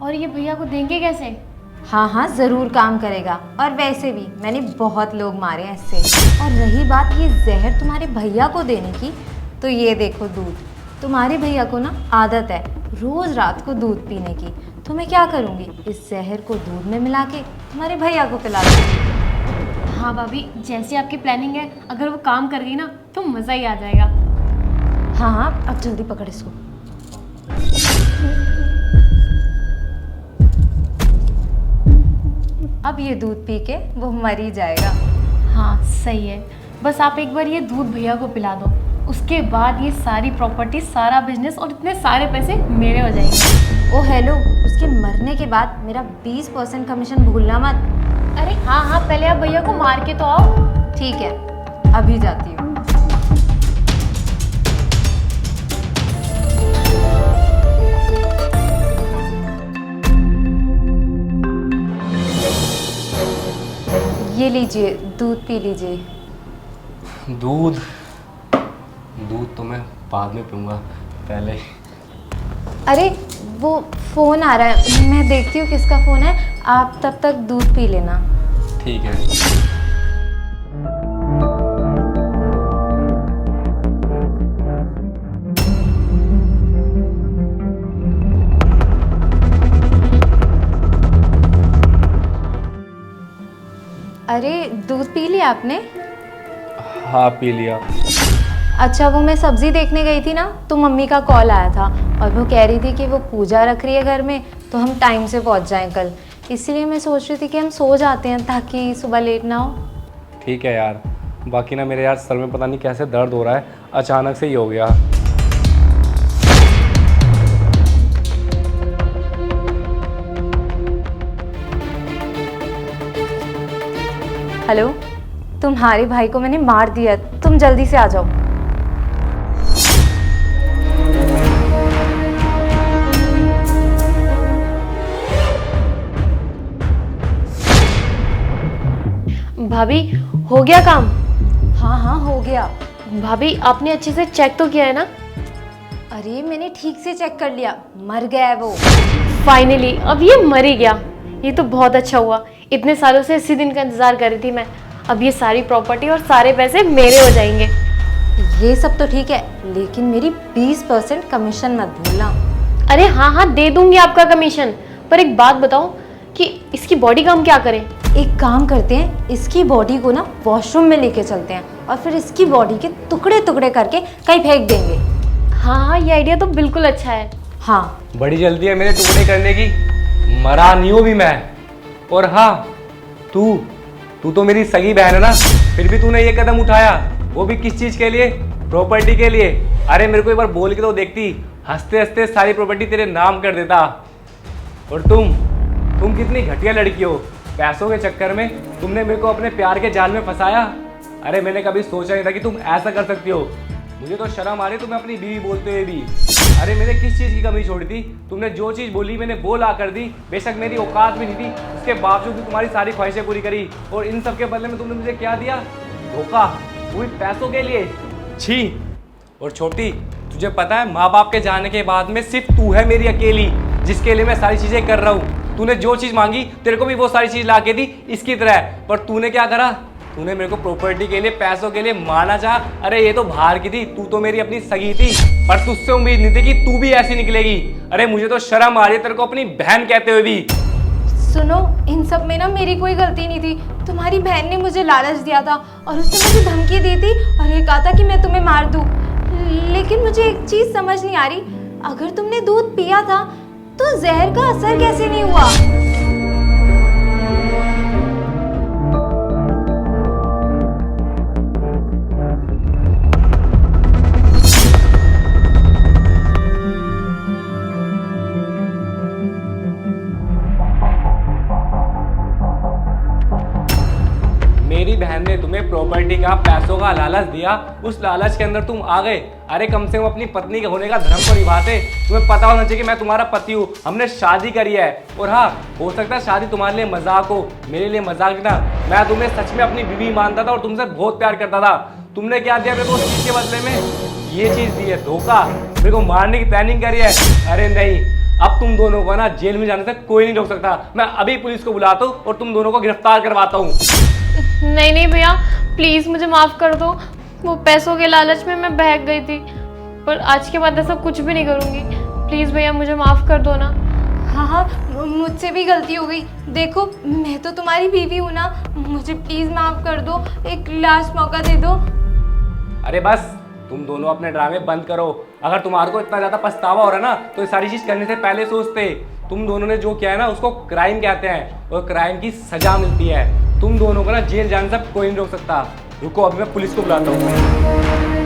और ये भैया को देंगे कैसे? हाँ हाँ ज़रूर काम करेगा। और वैसे भी मैंने बहुत लोग मारे हैं इससे। और रही बात ये जहर तुम्हारे भैया को देने की, तो ये देखो दूध। तुम्हारे भैया को ना आदत है रोज़ रात को दूध पीने की, तो मैं क्या करूँगी, इस जहर को दूध में मिला के तुम्हारे भैया को पिला दूँगी। हाँ भाभी, जैसी आपकी प्लानिंग है, अगर वो काम कर गई ना तो मज़ा ही आ जाएगा। हाँ हाँ अब जल्दी पकड़ इसको। अब ये दूध पी के वो मर ही जाएगा। हाँ सही है, बस आप एक बार ये दूध भैया को पिला दो, उसके बाद ये सारी प्रॉपर्टी, सारा बिजनेस और इतने सारे पैसे मेरे हो जाएंगे। ओ हेलो, उसके मरने के बाद मेरा 20% कमीशन भूलना मत। अरे हाँ हाँ, पहले आप भैया को मार के तो आओ। ठीक है, अभी जाती हूँ। ये लीजिए, दूध पी लीजिए। दूध दूध तो मैं बाद में पीऊँगा, पहले। अरे वो फ़ोन आ रहा है, मैं देखती हूँ किसका फ़ोन है। आप तब तक दूध पी लेना। ठीक है। अरे दूध पी लिया आपने? हाँ पी लिया। अच्छा, वो मैं सब्ज़ी देखने गई थी ना, तो मम्मी का कॉल आया था और वो कह रही थी कि वो पूजा रख रही है घर में, तो हम टाइम से पहुंच जाएं कल। इसलिए मैं सोच रही थी कि हम सो जाते हैं ताकि सुबह लेट ना हो। ठीक है यार, बाकी ना मेरे यार सर में पता नहीं कैसे दर्द हो रहा है, अचानक से ही हो गया। हेलो, तुम्हारे भाई को मैंने मार दिया, तुम जल्दी से आ जाओ। भाभी, हो गया काम? हाँ हाँ हो गया। भाभी, आपने अच्छे से चेक तो किया है ना? अरे मैंने ठीक से चेक कर लिया, मर गया है वो। फाइनली अब ये मर ही गया। ये तो बहुत अच्छा हुआ, इतने सालों से इसी दिन का इंतजार कर रही थी मैं। अब ये सारी प्रॉपर्टी और सारे पैसे मेरे हो जाएंगे। ये सब तो ठीक है, लेकिन मेरी 20% कमीशन मत भूलना। अरे हाँ हाँ, दे दूंगी आपका कमीशन। पर एक बात बताओ कि इसकी बॉडी का हम क्या करें? एक काम करते हैं, इसकी बॉडी को ना वॉशरूम में लेके चलते हैं और फिर इसकी बॉडी के टुकड़े टुकड़े करके कहीं फेंक देंगे। हाँ हाँ, ये आइडिया तो बिल्कुल अच्छा है। हाँ बड़ी जल्दी है मेरे टुकड़े करने की, मरा नहीं हूँ भी मैं। और हाँ, तू तो मेरी सगी बहन है ना, फिर भी तूने ये कदम उठाया, वो भी किस चीज़ के लिए? प्रॉपर्टी के लिए। अरे मेरे को एक बार बोल के तो देखती, हंसते हंसते सारी प्रॉपर्टी तेरे नाम कर देता। और तुम कितनी घटिया लड़की हो, पैसों के चक्कर में तुमने मेरे को अपने प्यार के जाल में फंसाया। अरे मैंने कभी सोचा नहीं था कि तुम ऐसा कर सकती हो। मुझे तो शर्म आ रही तुम्हें अपनी बीवी बोलते हुए भी। अरे मैंने किस चीज़ की कमी छोड़ी थी? तुमने जो चीज़ बोली मैंने वो ला कर दी। बेशक मेरी औकात भी नहीं थी, उसके बावजूद भी तुम्हारी सारी ख्वाहिशें पूरी करी। और इन सब के बदले में तुमने मुझे क्या दिया? धोखा, वो भी पैसों के लिए। छी। और छोटी, तुझे पता है माँ बाप के जाने के बाद में सिर्फ तू है मेरी अकेली, जिसके लिए मैं सारी चीज़ें कर रहा हूँ। तूने जो चीज़ मांगी तेरे को भी वो सारी चीज़ ला के दी इसकी तरह। पर तूने क्या करा? तूने मेरे को प्रॉपर्टी के लिए, पैसों के लिए मारना चाहा। अरे ये तो बाहर की थी, तू तो मेरी अपनी सगी थी, पर तुझसे उम्मीद नहीं थी कि तू भी ऐसी निकलेगी। अरे मुझे तो शर्म आ रही है तेरे को अपनी बहन कहते हुए भी। सुनो, इन सब में ना मेरी कोई गलती नहीं थी। तुम्हारी बहन ने मुझे लालच दिया था और उसने मुझे धमकी दी थी और ये कहा था कि मैं तुम्हें मार दूँ। लेकिन मुझे एक चीज़ समझ नहीं आ रही, अगर तुमने दूध पिया था तो जहर का असर कैसे नहीं हुआ? मेरी बहन ने तुम्हें प्रॉपर्टी का, पैसों का लालच दिया, उस लालच के अंदर तुम आ गए। अरे कम से कम अपनी पत्नी के होने का धर्म तो निभाते। तुम्हें पता होना चाहिए कि मैं तुम्हारा पति हूँ, हमने शादी करी है। और हाँ, हो सकता है शादी तुम्हारे लिए मजाक हो, मेरे लिए मजाक नहीं था। मैं तुम्हें सच में अपनी बीवी मानता था और तुमसे बहुत प्यार करता था। तुमने क्या दिया मेरे को उस चीज़ के बदले में? ये चीज़ दी है, धोखा। मेरे को मारने की प्लानिंग करी है। अरे नहीं, अब तुम दोनों को ना जेल में जाने से कोई नहीं रोक सकता। मैं अभी पुलिस को बुलाता हूँ और तुम दोनों को गिरफ्तार करवाता हूँ। नहीं नहीं भैया, प्लीज़ मुझे माफ़ कर दो। वो पैसों के लालच में मैं बहक गई थी, पर आज के बाद ऐसा कुछ भी नहीं करूँगी। प्लीज़ भैया मुझे माफ़ कर दो ना। हाँ हाँ, मुझसे भी गलती हो गई। देखो मैं तो तुम्हारी बीवी हूँ ना, मुझे प्लीज़ माफ़ कर दो, एक लास्ट मौका दे दो। अरे बस तुम दोनों अपने ड्रामे बंद करो। अगर तुम्हारे को इतना ज़्यादा पछतावा हो रहा है ना, तो ये सारी चीज़ करने से पहले सोचते। तुम दोनों ने जो किया है ना, उसको क्राइम कहते हैं और क्राइम की सजा मिलती है। तुम दोनों को ना जेल जाने से कोई नहीं रोक सकता। रुको, अभी मैं पुलिस को बुलाता हूँ।